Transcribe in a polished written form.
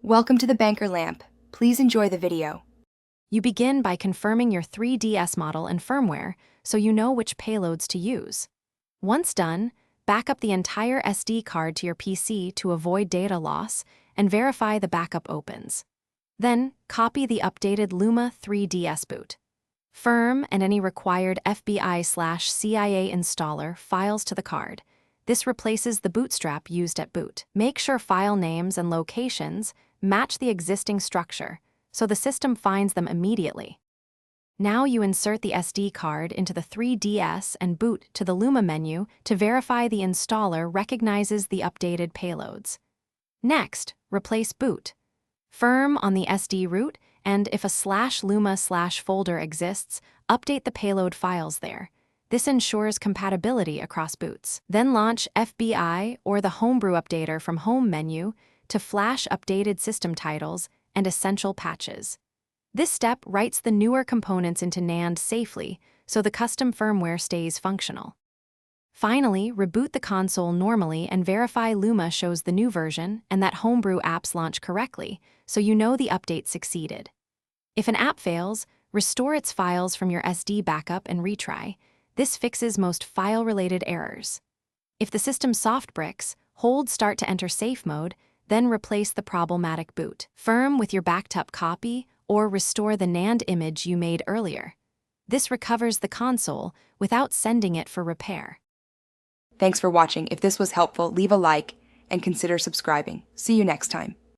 Welcome to the Banker Lamp. Please enjoy the video. You begin by confirming your 3DS model and firmware so you know which payloads to use. Once done, back up the entire SD card to your PC to avoid data loss and verify the backup opens. Then, copy the updated Luma 3DS boot. Firm and any required FBI/CIA installer files to the card. This replaces the bootstrap used at boot. Make sure file names and locations match the existing structure, so the system finds them immediately. Now you insert the SD card into the 3DS and boot to the Luma menu to verify the installer recognizes the updated payloads. Next, replace boot. Firm on the SD root, and if a /luma/folder exists, update the payload files there. This ensures compatibility across boots. Then launch FBI or the Homebrew Updater from Home menu to flash updated system titles and essential patches. This step writes the newer components into NAND safely so the custom firmware stays functional. Finally, reboot the console normally and verify Luma shows the new version and that Homebrew apps launch correctly so you know the update succeeded. If an app fails, restore its files from your SD backup and retry. This fixes most file-related errors. If the system soft bricks, hold Start to enter safe mode, then replace the problematic boot. Firm with your backed up copy or restore the NAND image you made earlier. This recovers the console without sending it for repair. Thanks for watching. If this was helpful, leave a like and consider subscribing. See you next time.